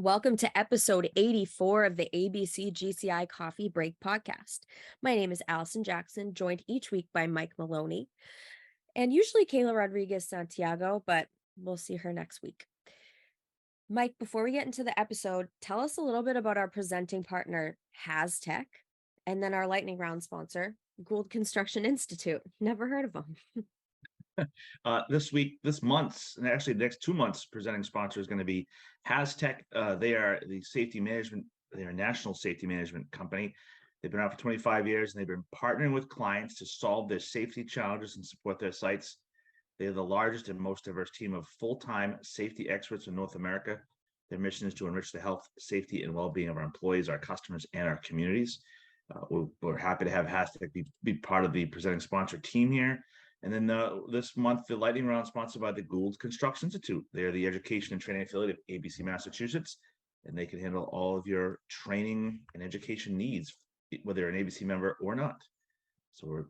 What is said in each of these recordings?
Welcome to episode 84 of the ABC GCI Coffee Break podcast. My name is Allison Jackson, joined each week by Mike Maloney and usually Kayla Rodriguez Santiago, but we'll see her next week. Mike, before we get into the episode, tell us a little bit about our presenting partner, HazTech, and then our lightning round sponsor, Gould Construction Institute. Never heard of them. This month's, and actually the next 2 months, presenting sponsor is going to be HazTech. They are the safety management. They're a national safety management company. They've been around for 25 years, and they've been partnering with clients to solve their safety challenges and support their sites. They are the largest and most diverse team of full-time safety experts in North America. Their mission is to enrich the health, safety, and well-being of our employees, our customers, and our communities. We're happy to have HazTech be part of the presenting sponsor team here. And then this month, the lightning round sponsored by the Gould Construction Institute. They're the education and training affiliate of ABC Massachusetts, and they can handle all of your training and education needs, whether you're an ABC member or not. So we're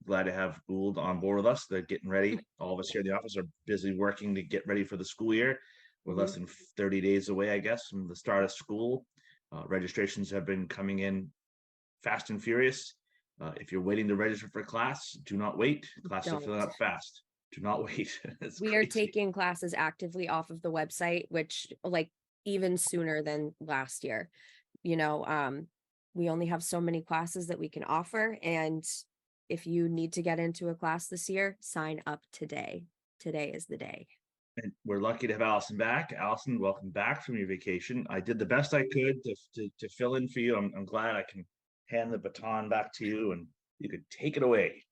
glad to have Gould on board with us. They're getting ready. All of us here in the office are busy working to get ready for the school year. We're less than 30 days away, I guess, from the start of school. Registrations have been coming in fast and furious. If you're waiting to register for class, do not wait. Classes are filling up fast. Do not wait. We are taking classes actively off of the website, which even sooner than last year. We only have so many classes that we can offer. And if you need to get into a class this year, sign up today. Today is the day. And we're lucky to have Allison back. Allison, welcome back from your vacation. I did the best I could to fill in for you. I'm glad I can hand the baton back to you and you could take it away.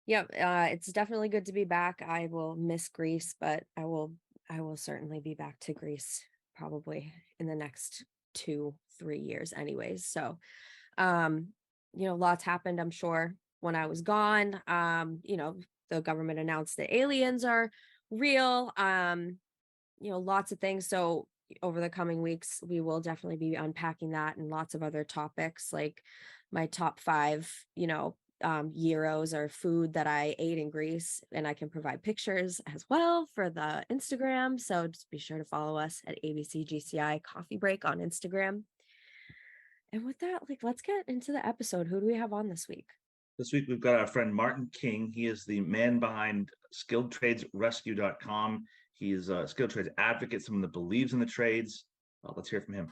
Yep, it's definitely good to be back. I will miss Greece, but I will certainly be back to Greece probably in the next 2-3 years anyways. So lots happened, I'm sure, when I was gone. The government announced that aliens are real, lots of things. So over the coming weeks, we will definitely be unpacking that and lots of other topics, like my top 5, gyros or food that I ate in Greece, and I can provide pictures as well for the Instagram. So just be sure to follow us at ABCGCI Coffee Break on Instagram. And with that, let's get into the episode. Who do we have on this week? This week, we've got our friend Martin King. He is the man behind SkilledTradesRescue.com. He is a skilled trades advocate, someone that believes in the trades. Let's hear from him.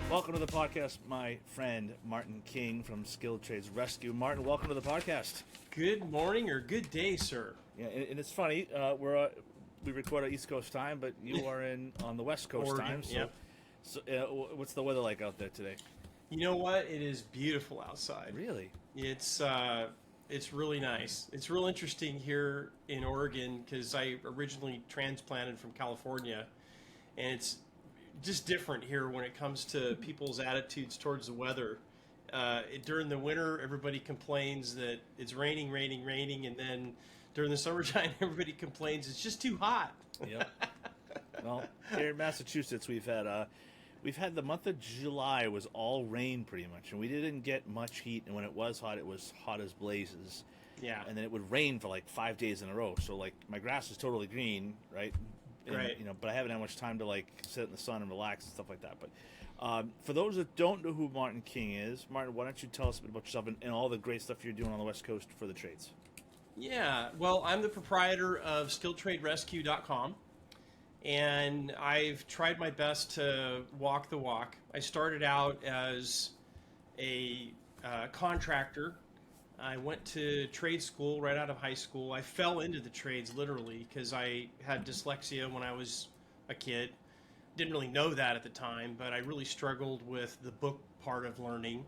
Welcome to the podcast, my friend Martin King from Skilled Trades Rescue. Martin, welcome to the podcast. Good morning or good day, sir. Yeah, and it's funny, we record at East Coast time, but you are on the West Coast Oregon, time. So, yep. so what's the weather like out there today? You know what? It is beautiful outside. Really? It's really nice. It's real interesting here in Oregon because I originally transplanted from California, and it's just different here when it comes to people's attitudes towards the weather. During the winter, everybody complains that it's raining, and then during the summertime, everybody complains it's just too hot. Yep. Well, here in Massachusetts, we've had the month of July was all rain pretty much, and we didn't get much heat. And when it was hot as blazes. Yeah. And then it would rain for like 5 days in a row. So my grass is totally green, right? And, right. But I haven't had much time to sit in the sun and relax and stuff like that. But for those that don't know who Martin King is, Martin, why don't you tell us a bit about yourself and all the great stuff you're doing on the West Coast for the trades? Yeah. Well, I'm the proprietor of SkilledTradeRescue.com. And I've tried my best to walk the walk. I started out as a contractor. I went to trade school right out of high school. I fell into the trades literally because I had dyslexia when I was a kid. Didn't really know that at the time, but I really struggled with the book part of learning.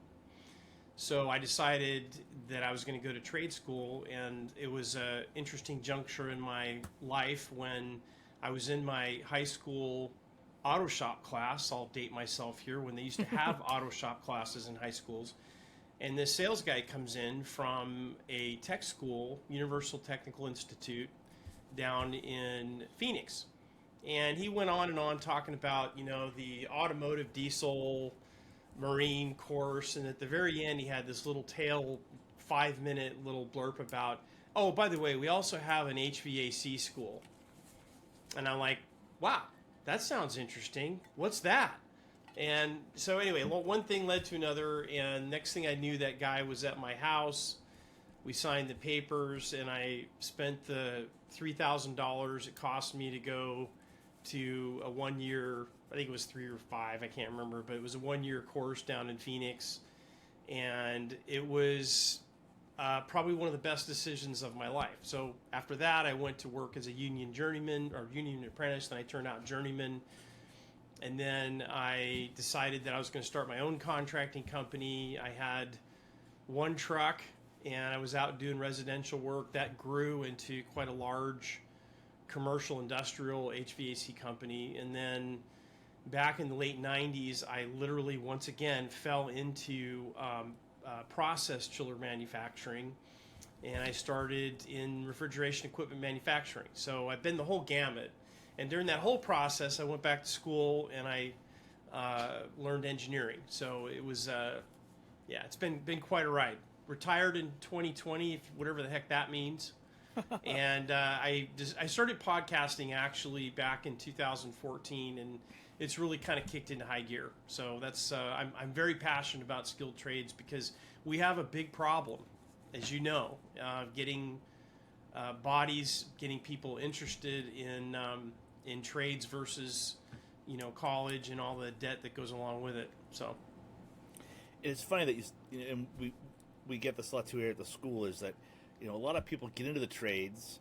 So I decided that I was going to go to trade school, and it was an interesting juncture in my life when I was in my high school auto shop class. I'll date myself here, when they used to have auto shop classes in high schools. And this sales guy comes in from a tech school, Universal Technical Institute, down in Phoenix. And he went on and on talking about, the automotive diesel marine course. And at the very end, he had this little 5-minute little blurb about, oh, by the way, we also have an HVAC school. And I'm like, wow, that sounds interesting. What's that? And so anyway, one thing led to another, and next thing I knew, that guy was at my house. We signed the papers, and I spent the $3,000 it cost me to go to a 1 year, I think it was 3 or 5, I can't remember, but it was a 1 year course down in Phoenix. And it was probably one of the best decisions of my life. So after that, I went to work as a union journeyman or union apprentice, then I turned out journeyman. And then I decided that I was going to start my own contracting company. I had one truck, and I was out doing residential work. That grew into quite a large commercial industrial HVAC company. And then back in the late 90s, I literally once again fell into process chiller manufacturing, and I started in refrigeration equipment manufacturing. So I've been the whole gamut. And during that whole process, I went back to school and I learned engineering. So it was, it's been quite a ride. Retired in 2020, whatever the heck that means. And I started podcasting actually back in 2014, and it's really kind of kicked into high gear. So that's I'm very passionate about skilled trades because we have a big problem, as you know, getting bodies, getting people interested in trades versus college and all the debt that goes along with it. So It's funny that and we get this a lot too here at the school, is that a lot of people get into the trades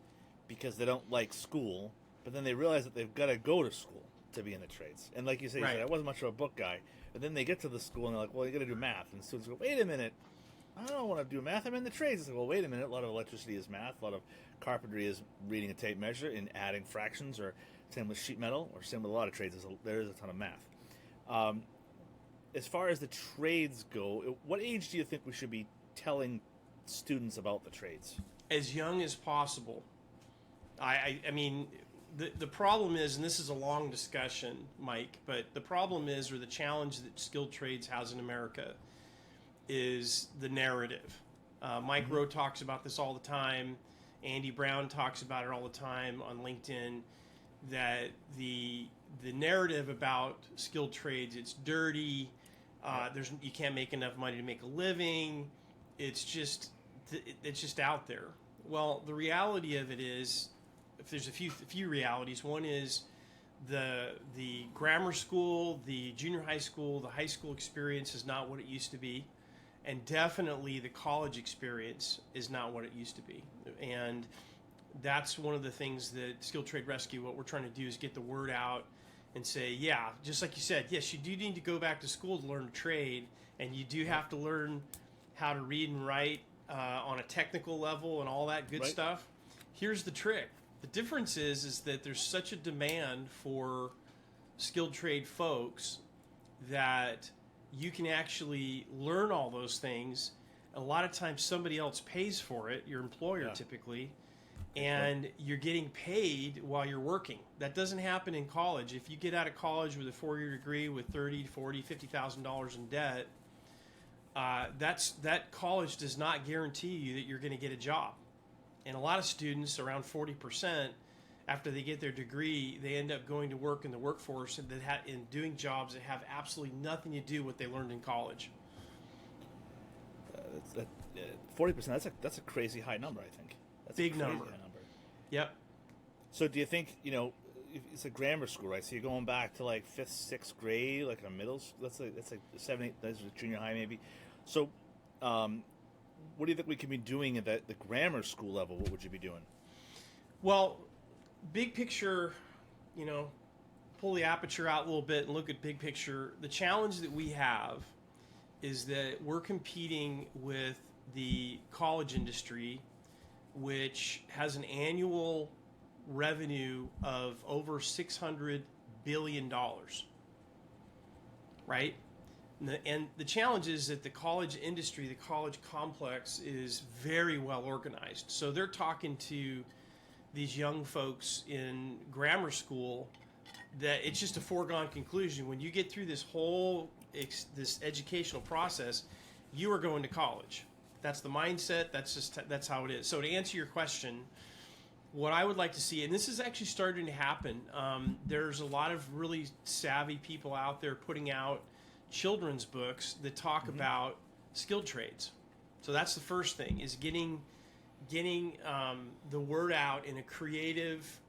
because they don't like school, but then they realize that they've got to go to school to be in the trades. And like you say, Right. I wasn't much of a book guy, but then they get to the school and they're like, well, you got to do math. And students go, wait a minute, I don't want to do math. I'm in the trades. It's like, well, wait a minute. A lot of electricity is math. A lot of carpentry is reading a tape measure and adding fractions, or same with sheet metal, or same with a lot of trades. There is a ton of math. As far as the trades go, what age do you think we should be telling students about the trades? as young as possible. I mean, the problem is, and this is a long discussion, Mike, but the problem is, or the challenge that skilled trades has in America, is the narrative. Mike Rowe talks about this all the time. Andy Brown talks about it all the time on LinkedIn, that the narrative about skilled trades, it's dirty. You can't make enough money to make a living. It's just out there. Well, the reality of it is, if there's a few realities. One is the grammar school, the junior high school, the high school experience is not what it used to be, and definitely the college experience is not what it used to be. And that's one of the things that Skilled Trade Rescue, what we're trying to do is get the word out and say, yeah, just like you said, yes, you do need to go back to school to learn a trade, and you do have to learn how to read and write on a technical level and all that good Right. stuff. Here's the trick. The difference is that there's such a demand for skilled trade folks that you can actually learn all those things. A lot of times somebody else pays for it, your employer Yeah. typically, and you're getting paid while you're working. That doesn't happen in college. If you get out of college with a 4-year degree with $30, $40, $50,000 in debt, that college does not guarantee you that you're going to get a job. And a lot of students, around 40%, after they get their degree, they end up going to work in the workforce and in doing jobs that have absolutely nothing to do with what they learned in college. 40%. That's a crazy high number. I think that's Big a crazy number. high number. Yep. So do you think it's a grammar school, right? So you're going back to like 5th, 6th grade, like a middle. That's like 7, 8. That's junior high maybe. So, what do you think we could be doing at the grammar school level? What would you be doing? Well, big picture, pull the aperture out a little bit and look at big picture. The challenge that we have is that we're competing with the college industry, which has an annual revenue of over $600 billion, right? And the challenge is that the college industry, the college complex, is very well organized. So they're talking to these young folks in grammar school that it's just a foregone conclusion. When you get through this whole this educational process, you are going to college. That's the mindset. That's how it is. So to answer your question, what I would like to see, and this is actually starting to happen, there's a lot of really savvy people out there putting out children's books that talk about skilled trades. So that's the first thing, is getting the word out in a creative,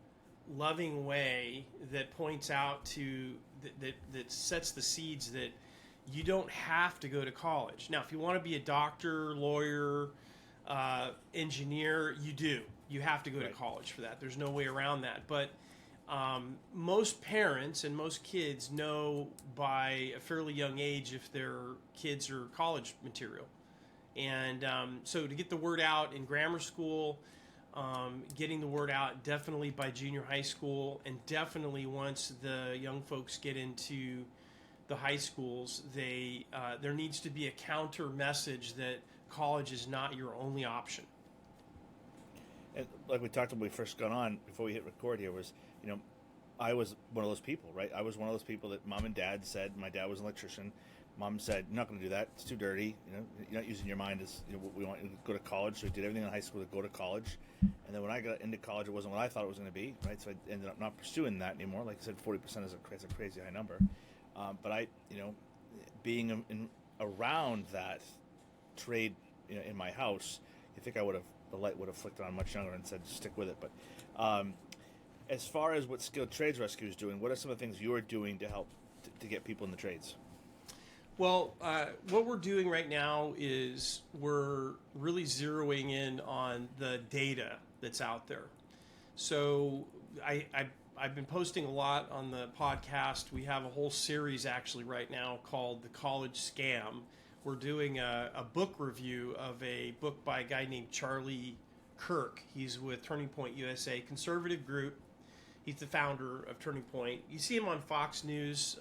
loving way that points out to that sets the seeds that you don't have to go to college. Now, if you want to be a doctor, lawyer, engineer, you have to go to college for that. There's no way around that. But most parents and most kids know by a fairly young age if their kids are college material. And so to get the word out in grammar school, getting the word out definitely by junior high school, and definitely once the young folks get into the high schools, there needs to be a counter message that college is not your only option. And like we talked when we first got on, before we hit record here, was, I was one of those people, right? I was one of those people that mom and dad said, my dad was an electrician. Mom said, "You're not going to do that. It's too dirty. You're not using your mind as we want you to go to college." So we did everything in high school to go to college. And then when I got into college, it wasn't what I thought it was going to be, right? So I ended up not pursuing that anymore. Like I said, 40% is a crazy high number. But I, being around that trade, in my house, you think the light would have flicked on much younger and said, stick with it. But as far as what Skilled Trades Rescue is doing, what are some of the things you're doing to help to get people in the trades? Well, what we're doing right now is we're really zeroing in on the data that's out there. So I've been posting a lot on the podcast. We have a whole series actually right now called The College Scam. We're doing a book review of a book by a guy named Charlie Kirk. He's with Turning Point USA, conservative group. He's the founder of Turning Point. You see him on Fox News.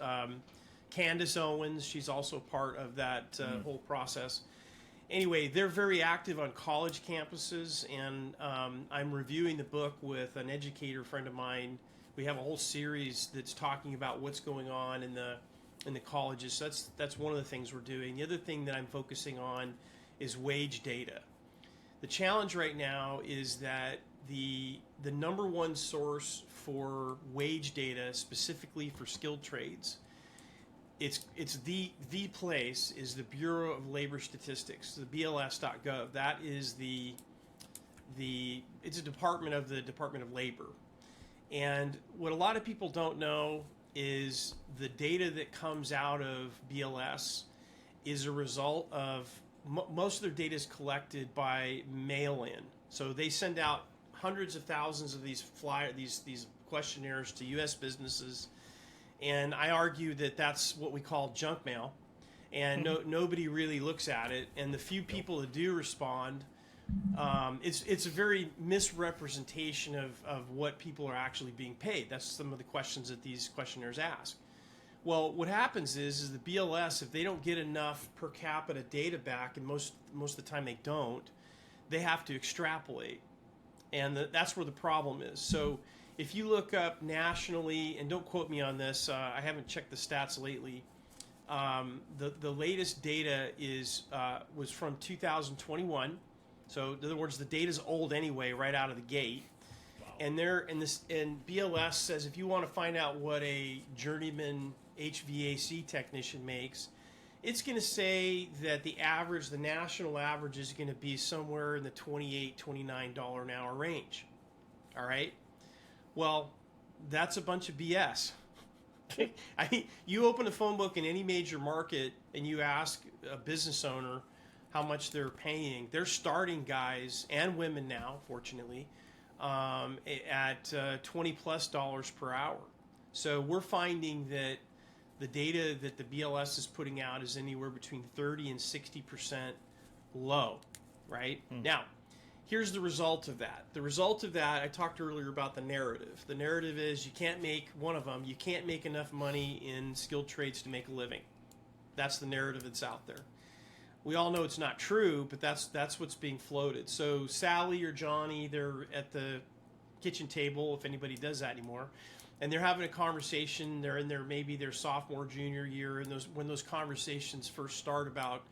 Candace Owens, she's also part of that whole process. Anyway, they're very active on college campuses, and I'm reviewing the book with an educator friend of mine. We have a whole series that's talking about what's going on in the colleges. So that's one of the things we're doing. The other thing that I'm focusing on is wage data. The challenge right now is that the number one source for wage data, specifically for skilled trades, it's the place is the Bureau of Labor Statistics, the BLS.gov. That is it's a department of the Department of Labor. And what a lot of people don't know is the data that comes out of BLS is a result of most of their data is collected by mail-in. So they send out hundreds of thousands of these questionnaires to U.S. businesses. And I argue that that's what we call junk mail, and nobody really looks at it. And the few people that do respond, it's a very misrepresentation of what people are actually being paid. That's some of the questions that these questionnaires ask. Well, what happens is the BLS, if they don't get enough per capita data back, and most of the time they don't, they have to extrapolate, and that's where the problem is. So if you look up nationally, and don't quote me on this, I haven't checked the stats lately. The latest data was from 2021. So in other words, the data's old anyway, right out of the gate. Wow. And BLS says if you want to find out what a journeyman HVAC technician makes, it's going to say that the national average is going to be somewhere in the $28, $29 an hour range. All right. Well, that's a bunch of BS. I mean, you open a phone book in any major market and you ask a business owner how much they're paying. They're starting guys and women now, fortunately, at $20+ per hour. So we're finding that the data that the BLS is putting out is anywhere between 30 and 60% low, right? Now, here's the result of that. The result of that, I talked earlier about the narrative. The narrative is you can't make enough money in skilled trades to make a living. That's the narrative that's out there. We all know it's not true, but that's what's being floated. So Sally or Johnny, they're at the kitchen table, if anybody does that anymore, and they're having a conversation. They're in maybe their sophomore, junior year, and when those conversations first start about,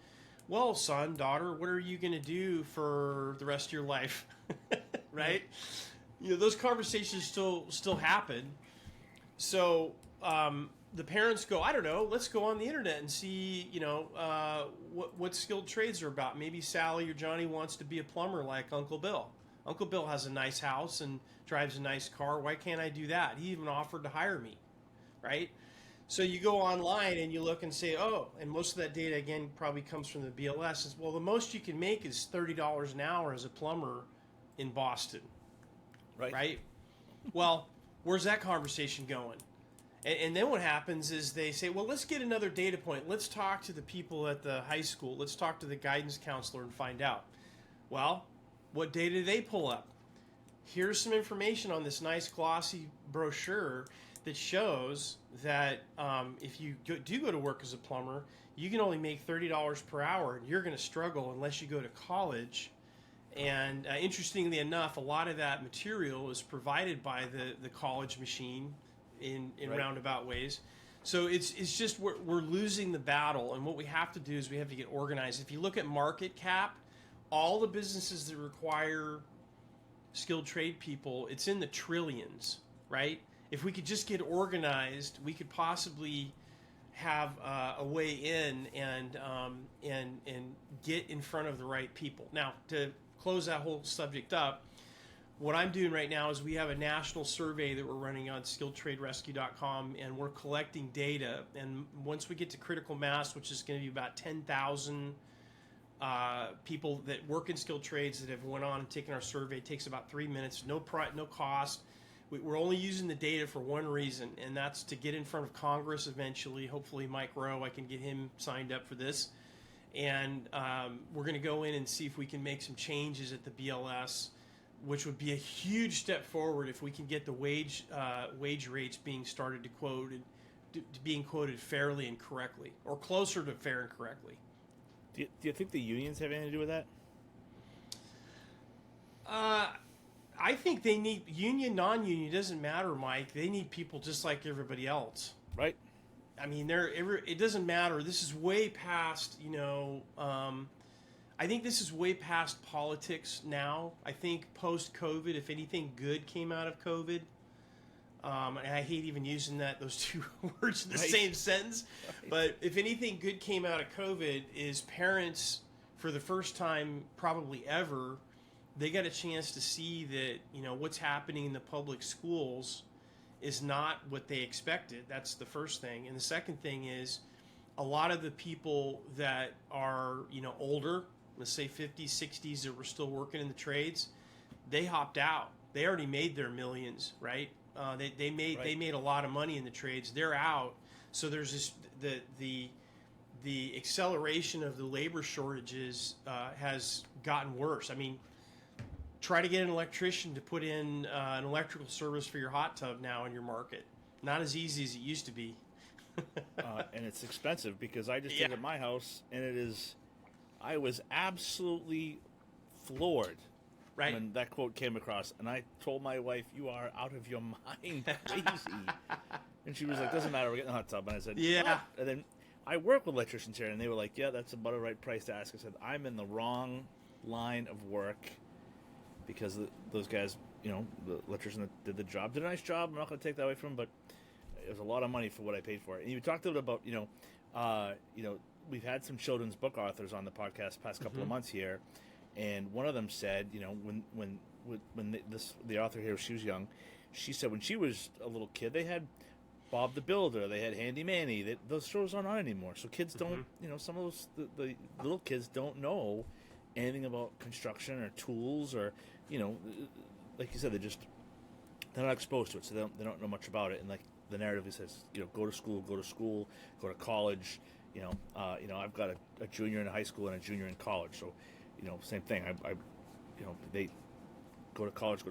well, son, daughter, what are you going to do for the rest of your life? Right? those conversations still happen. So the parents go, I don't know, let's go on the internet and see, what skilled trades are about. Maybe Sally or Johnny wants to be a plumber like Uncle Bill. Uncle Bill has a nice house and drives a nice car. Why can't I do that? He even offered to hire me, right? So you go online and you look and say, oh, and most of that data, again, probably comes from the BLS. Is, well, the most you can make is $30 an hour as a plumber in Boston, right? Well, where's that conversation going? And then what happens is they say, well, let's get another data point. Let's talk to the people at the high school. Let's talk to the guidance counselor and find out. Well, what data do they pull up? Here's some information on this nice glossy brochure that shows that if you do go to work as a plumber, you can only make $30 per hour, and you're going to struggle unless you go to college. And interestingly enough, a lot of that material is provided by the college machine in roundabout ways. So it's just we're losing the battle, and what we have to do is we have to get organized. If you look at market cap, all the businesses that require skilled trade people, it's in the trillions, right? If we could just get organized, we could possibly have a way in and get in front of the right people. Now, to close that whole subject up, what I'm doing right now is we have a national survey that we're running on skilledtraderescue.com, and we're collecting data. And once we get to critical mass, which is going to be about 10,000 people that work in skilled trades that have went on and taken our survey, it takes about 3 minutes, no cost. We're only using the data for one reason, and that's to get in front of Congress eventually. Hopefully Mike Rowe, I can get him signed up for this. And we're going to go in and see if we can make some changes at the BLS, which would be a huge step forward if we can get the wage rates being started to being quoted fairly and correctly, or closer to fair and correctly. Do you think the unions have anything to do with that? I think they need union, non-union, doesn't matter, Mike. They need people just like everybody else. Right. I mean, it doesn't matter. This is way past, I think this is way past politics now. I think post-COVID, if anything good came out of COVID, and I hate even using those two words in the same sentence, but if anything good came out of COVID is parents, for the first time probably ever, they got a chance to see that, what's happening in the public schools is not what they expected. That's the first thing. And the second thing is a lot of the people that are, older, let's say 50s, 60s, that were still working in the trades, they hopped out. They already made their millions, right? They made a lot of money in the trades. They're out. So there's this the acceleration of the labor shortages has gotten worse. I mean, try to get an electrician to put in an electrical service for your hot tub now in your market. Not as easy as it used to be. And it's expensive, because I just did at my house, and I was absolutely floored when that quote came across. And I told my wife, "You are out of your mind, crazy." And she was like, "Doesn't matter, we're getting a hot tub." And I said, "Yeah." What? And then I work with electricians here, and they were like, "Yeah, that's about the right price to ask." I said, "I'm in the wrong line of work." Because those guys, the electrician that did the job did a nice job. I'm not going to take that away from him, but it was a lot of money for what I paid for it. And you talked a little bit about, we've had some children's book authors on the podcast past couple of months here, and one of them said, when the author here, she was young, she said when she was a little kid, they had Bob the Builder, they had Handy Manny. Those shows aren't on anymore, so kids don't, some of those the little kids don't know anything about construction or tools, or like you said, they're not exposed to it, so they don't know much about it. And like the narrative says, go to school, go to college. I've got a junior in high school and a junior in college, so same thing. They go to college.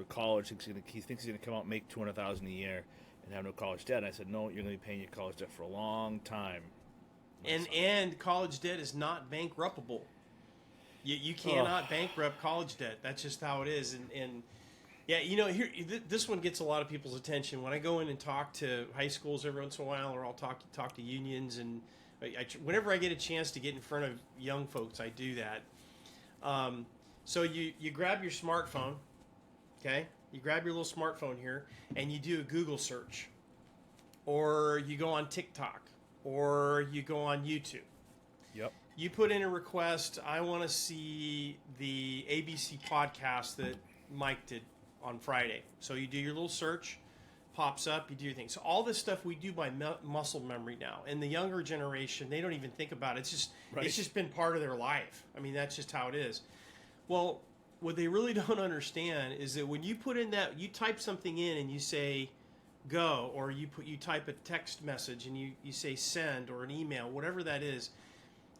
He thinks he's gonna come out and make $200,000 a year and have no college debt. And I said, no, you're gonna be paying your college debt for a long time. And college debt is not bankruptable. You cannot bankrupt college debt. That's just how it is. And here this one gets a lot of people's attention. When I go in and talk to high schools every once in a while, or I'll talk to unions, and whenever I get a chance to get in front of young folks, I do that. So you grab your smartphone, Okay, you grab your little smartphone here and you do a Google search, or you go on TikTok, or you go on YouTube. Yep. You put in a request. I want to see the ABC podcast that Mike did on Friday. So you do your little search, pops up, you do your thing. So all this stuff we do by muscle memory now. And the younger generation, they don't even think about it. It's just been part of their life. I mean, that's just how it is. Well, what they really don't understand is that when you put in that, you type something in and you say go, or you type a text message and you say send, or an email, whatever that is,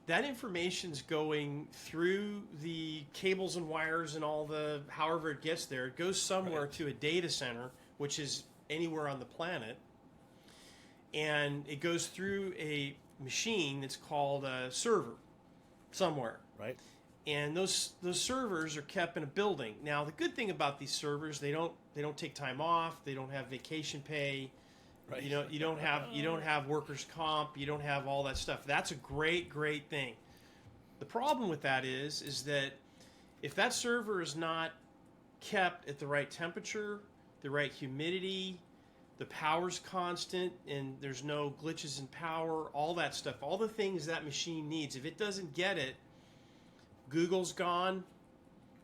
that information's going through the cables and wires and all the, however it gets there. It goes somewhere to a data center, which is anywhere on the planet. And it goes through a machine that's called a server somewhere. Right. And those servers are kept in a building. Now, the good thing about these servers, they don't take time off. They don't have vacation pay. Right. You don't have workers' comp. You don't have all that stuff. That's a great thing. The problem with that is that if that server is not kept at the right temperature, the right humidity, the power's constant, and there's no glitches in power, all that stuff, all the things that machine needs, if it doesn't get it, Google's gone,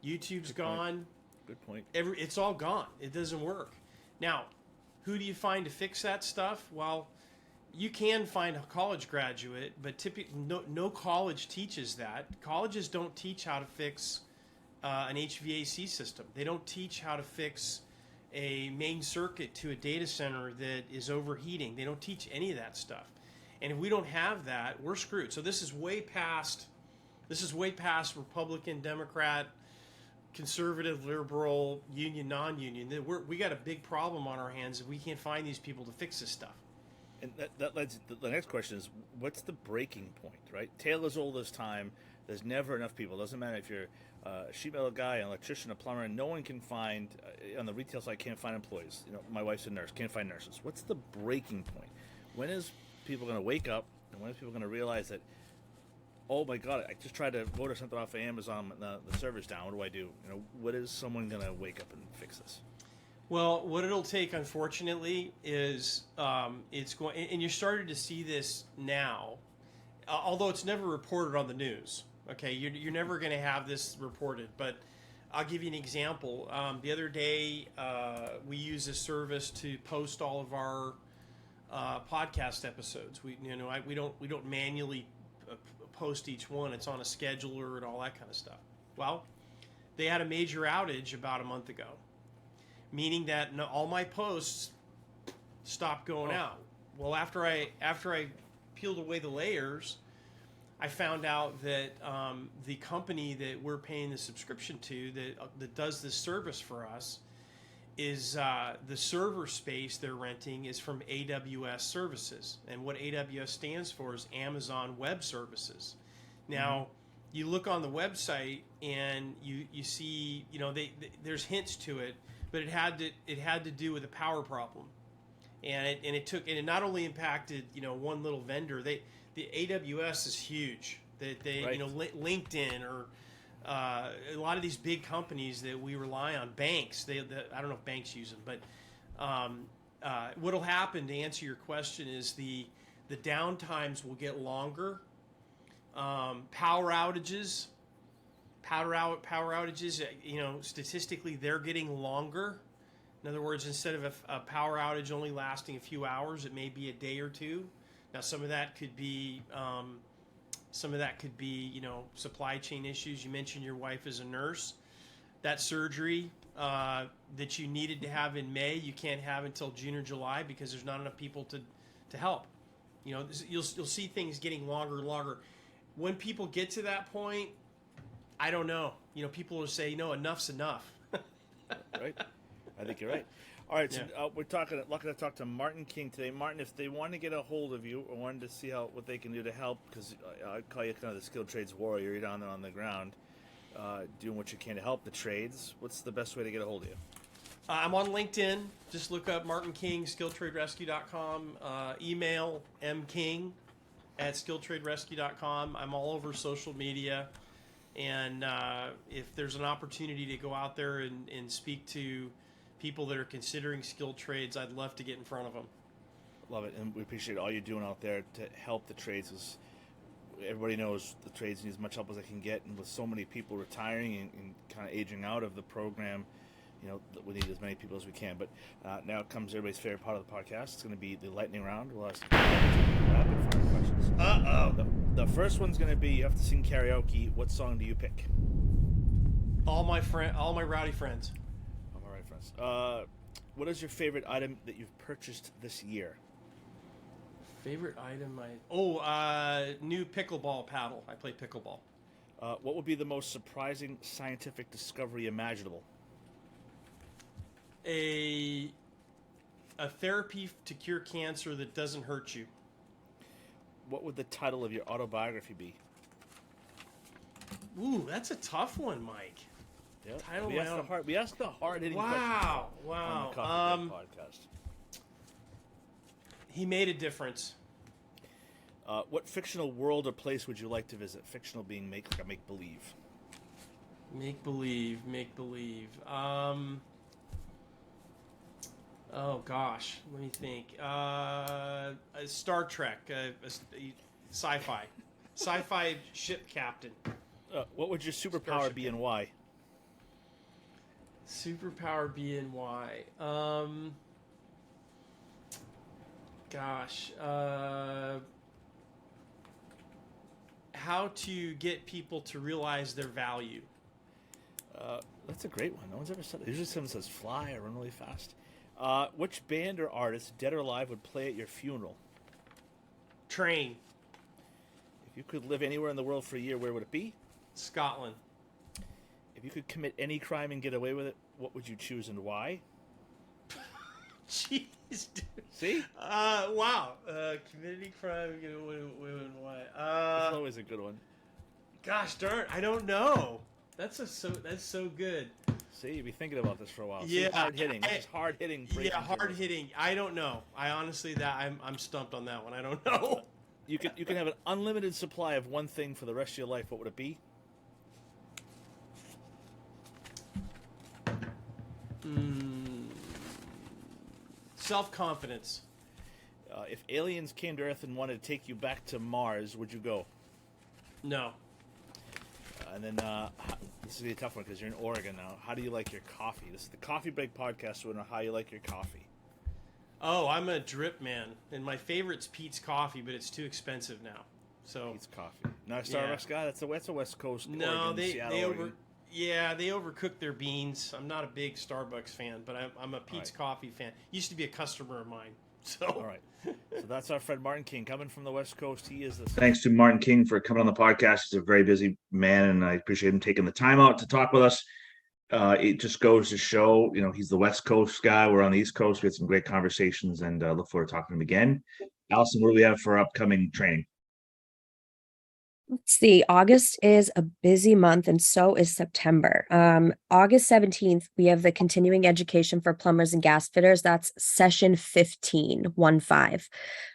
YouTube's gone. Good point. It's all gone. It doesn't work. Now, who do you find to fix that stuff? Well, you can find a college graduate, but typically no college teaches that. Colleges don't teach how to fix an HVAC system. They don't teach how to fix a main circuit to a data center that is overheating. They don't teach any of that stuff. And if we don't have that, we're screwed. So this is way past Republican, Democrat, conservative, liberal, union, non-union. We got a big problem on our hands if we can't find these people to fix this stuff. And that leads the next question is, what's the breaking point, right? Taylor's old as time. There's never enough people. Doesn't matter if you're a sheet metal guy, an electrician, a plumber. No one can find, on the retail side, can't find employees. You know, my wife's a nurse, can't find nurses. What's the breaking point? When is people going to wake up, and when is people going to realize that, oh my God, I just tried to order something off of Amazon, the server's down. What do I do? You know, what is someone going to wake up and fix this? Well, what it'll take, unfortunately, is it's going, and you're starting to see this now, although it's never reported on the news. Okay, you're never going to have this reported, but I'll give you an example. The other day, we use a service to post all of our podcast episodes. We don't manually post each one. It's on a scheduler and all that kind of stuff. Well, they had a major outage about a month ago, meaning that all my posts stopped going out. Well, after I peeled away the layers, I found out that the company that we're paying the subscription to that does this service for us is the server space they're renting is from AWS Services. And what AWS stands for is Amazon Web Services. Now, you look on the website and you see, there's hints to it, but it had to do with a power problem. And it not only impacted, one little vendor. The AWS is huge. Right. LinkedIn or a lot of these big companies that we rely on, banks. I don't know if banks use them, but what'll happen, to answer your question, is the downtimes will get longer. Power outages, statistically they're getting longer. In other words, instead of a power outage only lasting a few hours, it may be a day or two. Now, some of that could be supply chain issues. You mentioned your wife is a nurse. That surgery that you needed to have in May, you can't have until June or July because there's not enough people to help. You'll see things getting longer and longer. When people get to that point, I don't know. People will say, enough's enough. Right. I think you're right. All right, so we're lucky to talk to Martin King today. Martin, if they want to get a hold of you or wanted to see what they can do to help, because I call you kind of the skilled trades warrior, you're down there on the ground doing what you can to help the trades. What's the best way to get a hold of you? I'm on LinkedIn. Just look up Martin King, skilltraderescue.com. Email mking@skilltraderescue.com. I'm all over social media. And if there's an opportunity to go out there and speak to people that are considering skilled trades, I'd love to get in front of them. Love it, and we appreciate all you're doing out there to help the trades. Because everybody knows the trades need as much help as they can get, and with so many people retiring and kind of aging out of the program, we need as many people as we can. But now comes everybody's favorite part of the podcast. It's going to be the lightning round. We'll ask rapid fire questions. The first one's going to be, you have to sing karaoke. What song do you pick? All my rowdy friends. All right, friends. What is your favorite item that you've purchased this year? Favorite item new pickleball paddle. I play pickleball. What would be the most surprising scientific discovery imaginable? A therapy to cure cancer that doesn't hurt you. What would the title of your autobiography be? Ooh, that's a tough one, Mike. Yep. Title We asked the hard-hitting questions Wow. on the Coffee Break podcast. He made a difference. What fictional world or place would you like to visit? Fictional being make-believe. Make believe. Oh gosh, let me think. Star Trek, sci-fi ship captain. What would your superpower Starship be and why? Superpower be and why? How to get people to realize their value. That's a great one. No one's ever said that. Usually someone says fly or run really fast. Which band or artist, dead or alive, would play at your funeral? Train. If you could live anywhere in the world for a year, where would it be? Scotland. If you could commit any crime and get away with it, what would you choose and why? Jeez, dude. See? Wow. Community crime, and why? That's always a good one. Gosh darn, I don't know. That's so good. See, you'd be thinking about this for a while. Yeah, hard hitting. This is hard hitting. Yeah, hard hitting. I don't know. I honestly, I'm stumped on that one. I don't know. You can have an unlimited supply of one thing for the rest of your life. What would it be? Self-confidence. If aliens came to Earth and wanted to take you back to Mars, would you go? No. And then this is gonna be a tough one because you're in Oregon now. How do you like your coffee? This is the Coffee Break podcast. So we know how you like your coffee. Oh, I'm a drip man, and my favorite's Pete's Coffee, but it's too expensive now. So Pete's Coffee. Not a Starbucks guy. That's a West Coast. No, Oregon, Seattle, Oregon. they overcook their beans. I'm not a big Starbucks fan, but I'm a Pete's Coffee fan. Used to be a customer of mine. So all right. So that's our friend Martin King coming from the West Coast. He is the. Thanks to Martin King for coming on the podcast. He's a very busy man, and I appreciate him taking the time out to talk with us. It just goes to show, he's the West Coast guy. We're on the East Coast. We had some great conversations, and look forward to talking to him again. Allison, what do we have for upcoming training? Let's see. August is a busy month, and so is September. August 17th, we have the continuing education for plumbers and gas fitters. That's session 15.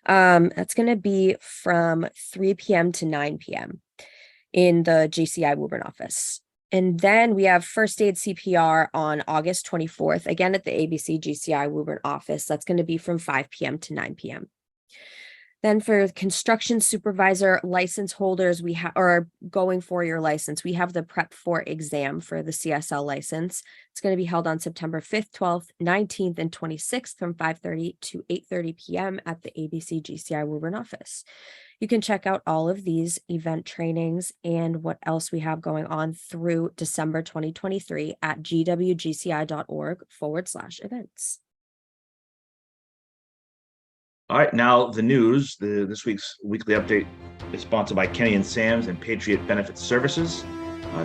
That's going to be from 3 p.m. to 9 p.m. in the GCI Woburn office. And then we have first aid CPR on August 24th, again at the ABC GCI Woburn office. That's going to be from 5 p.m. to 9 p.m. Then for construction supervisor license holders, we are going for your license. We have the prep for exam for the CSL license. It's going to be held on September 5th, 12th, 19th, and 26th from 5:30 to 8:30 p.m. at the ABC GCI Woburn office. You can check out all of these event trainings and what else we have going on through December 2023 at gwgci.org/events. All right, now the news. This week's weekly update is sponsored by Kenny and Sam's and Patriot Benefit Services.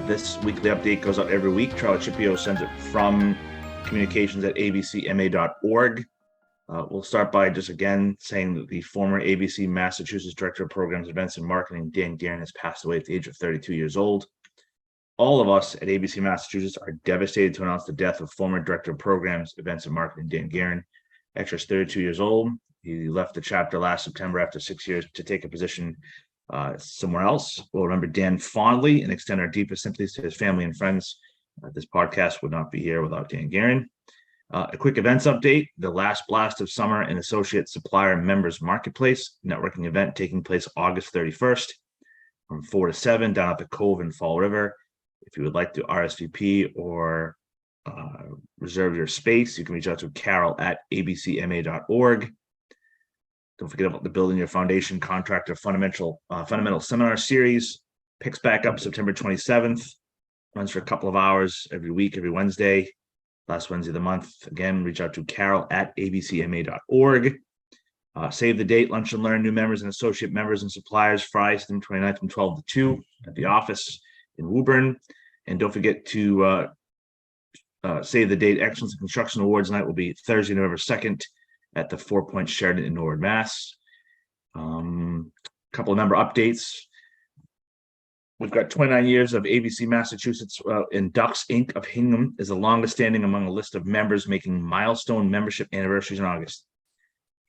This weekly update goes out every week. Charlie Chipio sends it from communications@abcma.org. We'll start by just again saying that the former ABC Massachusetts Director of Programs, Events, and Marketing, Dan Guerin, has passed away at the age of 32 years old. All of us at ABC Massachusetts are devastated to announce the death of former Director of Programs, Events, and Marketing, Dan Guerin. Extra's 32 years old. He left the chapter last September after 6 years to take a position somewhere else. We'll remember Dan fondly and extend our deepest sympathies to his family and friends. This podcast would not be here without Dan Guerin. A quick events update: the last blast of summer and associate supplier members marketplace networking event taking place August 31st from 4 to 7 down at the Cove in Fall River. If you would like to RSVP or reserve your space, you can reach out to Carol at abcma.org. Don't forget about the Building Your Foundation Contractor Fundamental Seminar Series. Picks back up September 27th. Runs for a couple of hours every week, every Wednesday. Last Wednesday of the month. Again, reach out to Carol at abcma.org. Save the date, lunch and learn, new members and associate members and suppliers, Friday, September 29th from 12 to 2 at the office in Woburn. And don't forget to save the date. Excellence in Construction Awards night will be Thursday, November 2nd at the 4 Points Sheraton in Norwood, Mass. Couple of member updates. We've got 29 years of ABC Massachusetts in Ducks Inc. of Hingham is the longest standing among a list of members making milestone membership anniversaries in August.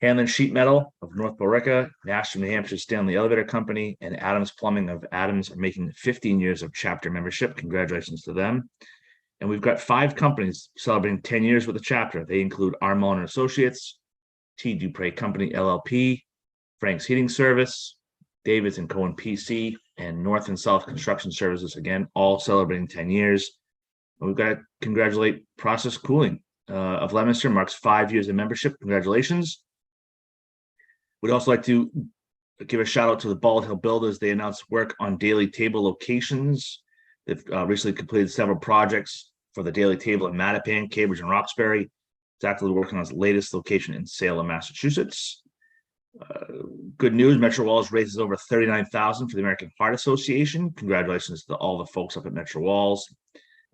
Hanlon Sheet Metal of North Billerica, Nashville, New Hampshire Stanley Elevator Company, and Adams Plumbing of Adams are making 15 years of chapter membership. Congratulations to them. And we've got 5 companies celebrating 10 years with the chapter. They include Armon & Associates, T. Dupre Company, LLP, Frank's Heating Service, Davids & Cohen PC, and North and South Construction Services, again, all celebrating 10 years. And we've got to congratulate Process Cooling of Leominster, marks 5 years of membership. Congratulations. We'd also like to give a shout out to the Bald Hill Builders. They announced work on daily table locations. They've recently completed several projects for the daily table in Mattapan, Cambridge, and Roxbury. It's actively working on its latest location in Salem, Massachusetts. Good news, Metro Walls raises over $39,000 for the American Heart Association. Congratulations to all the folks up at Metro Walls.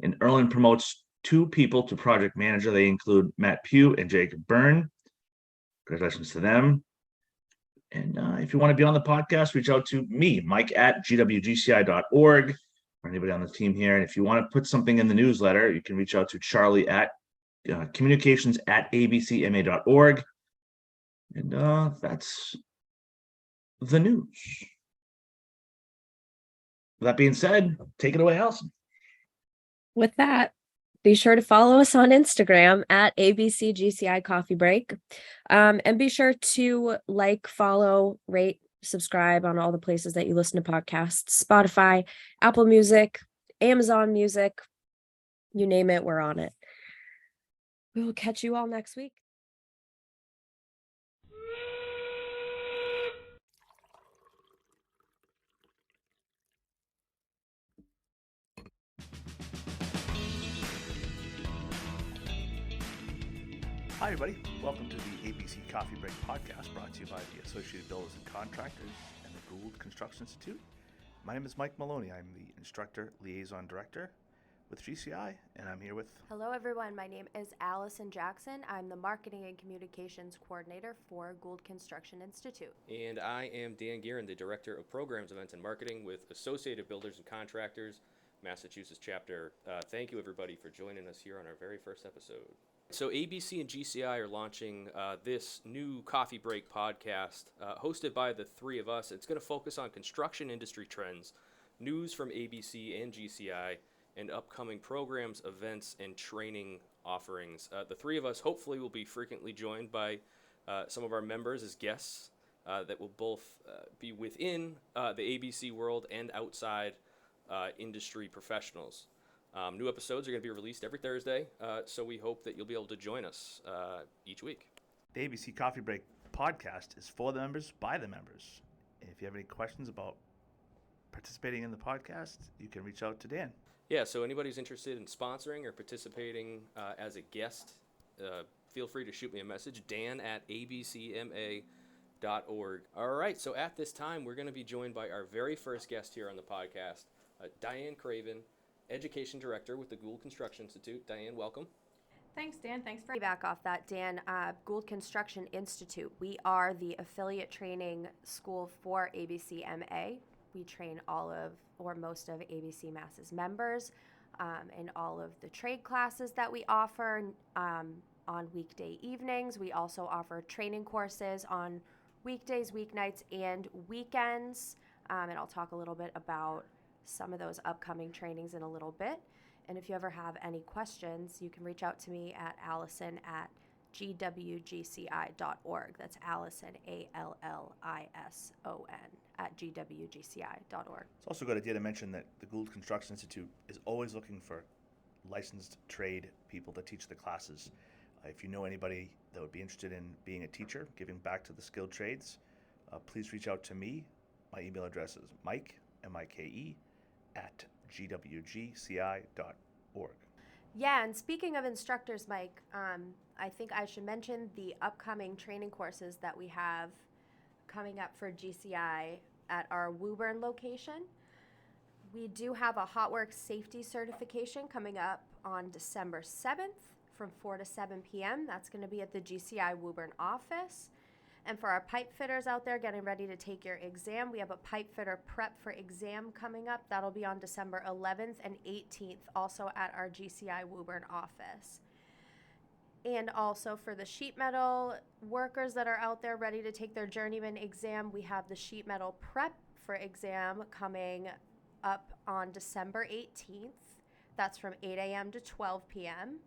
And Erlin promotes 2 people to project manager. They include Matt Pugh and Jacob Byrne. Congratulations to them. And if you want to be on the podcast, reach out to me, Mike at gwgci.org, or anybody on the team here. And if you want to put something in the newsletter, you can reach out to Charlie at communications@abcma.org. And that's the news. With that being said, take it away, Allison. With that, be sure to follow us on Instagram at ABCGCI Coffee Break. And be sure to like, follow, rate, subscribe on all the places that you listen to podcasts: Spotify, Apple Music, Amazon Music, you name it, we're on it. We will catch you all next week. Hi, everybody. Welcome to the ABC Coffee Break podcast, brought to you by the Associated Builders and Contractors and the Gould Construction Institute. My name is Mike Maloney. I'm the Instructor Liaison Director with GCI, and I'm here with... Hello, everyone. My name is Allison Jackson. I'm the Marketing and Communications Coordinator for Gould Construction Institute. And I am Dan Guerin, the Director of Programs, Events, and Marketing with Associated Builders and Contractors, Massachusetts Chapter. Thank you, everybody, for joining us here on our very first episode. So ABC and GCI are launching this new Coffee Break podcast hosted by the 3 of us. It's going to focus on construction industry trends, news from ABC and GCI, and upcoming programs, events, and training offerings. The 3 of us hopefully will be frequently joined by some of our members as guests that will both be within the ABC world and outside industry professionals. New episodes are going to be released every Thursday, so we hope that you'll be able to join us each week. The ABC Coffee Break podcast is for the members, by the members. And if you have any questions about participating in the podcast, you can reach out to Dan. Yeah, so anybody who's interested in sponsoring or participating as a guest, feel free to shoot me a message, dan at abcma.org. All right, so at this time, we're going to be joined by our very first guest here on the podcast, Diane Craven, Education Director with the Gould Construction Institute. Diane, welcome. Thanks, Dan. Thanks for back off that, Dan. Gould Construction Institute. We are the affiliate training school for ABCMA. We train all of or most of ABC Mass's members in all of the trade classes that we offer on weekday evenings. We also offer training courses on weekdays, weeknights, and weekends. And I'll talk a little bit about some of those upcoming trainings in a little bit. And if you ever have any questions, you can reach out to me at allison@gwgci.org. That's Allison, ALLISON, at gwgci.org. It's also a good idea to mention that the Gould Construction Institute is always looking for licensed trade people to teach the classes. If you know anybody that would be interested in being a teacher, giving back to the skilled trades, please reach out to me. My email address is Mike, MIKE, at gwgci.org. Yeah, and speaking of instructors, Mike, I think I should mention the upcoming training courses that we have coming up for GCI at our Woburn location. We do have a Hotworks safety certification coming up on December 7th from 4 to 7 p.m. That's going to be at the GCI Woburn office. And for our pipe fitters out there getting ready to take your exam, we have a pipe fitter prep for exam coming up. That'll be on December 11th and 18th, also at our GCI Woburn office. And also for the sheet metal workers that are out there ready to take their journeyman exam, we have the sheet metal prep for exam coming up on December 18th. That's from 8 a.m. to 12 p.m.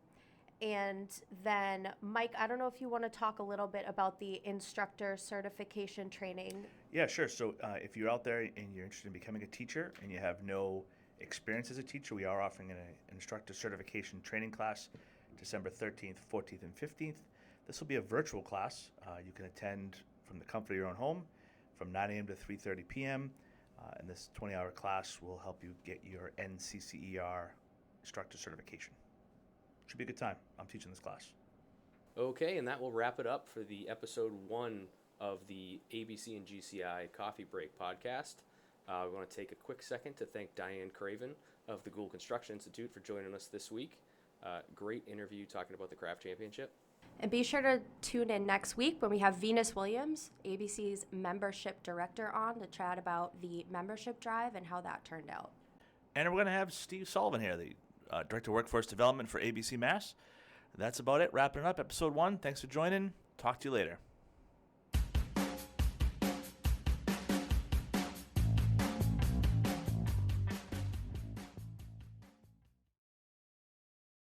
And then, Mike, I don't know if you want to talk a little bit about the instructor certification training. Yeah, sure. So if you're out there and you're interested in becoming a teacher and you have no experience as a teacher, we are offering an instructor certification training class December 13th, 14th, and 15th. This will be a virtual class. You can attend from the comfort of your own home from 9 a.m. to 3:30 p.m. And this 20-hour class will help you get your NCCER instructor certification. Should be a good time. I'm teaching this class. Okay, and that will wrap it up for the episode 1 of the ABC and GCI Coffee Break podcast. We want to take a quick second to thank Diane Craven of the Gould Construction Institute for joining us this week. Great interview talking about the Craft Championship. And be sure to tune in next week when we have Venus Williams, ABC's membership director, on to chat about the membership drive and how that turned out. And we're going to have Steve Sullivan here, the Director of Workforce Development for ABC Mass. That's about it. Wrapping it up. Episode 1. Thanks for joining. Talk to you later.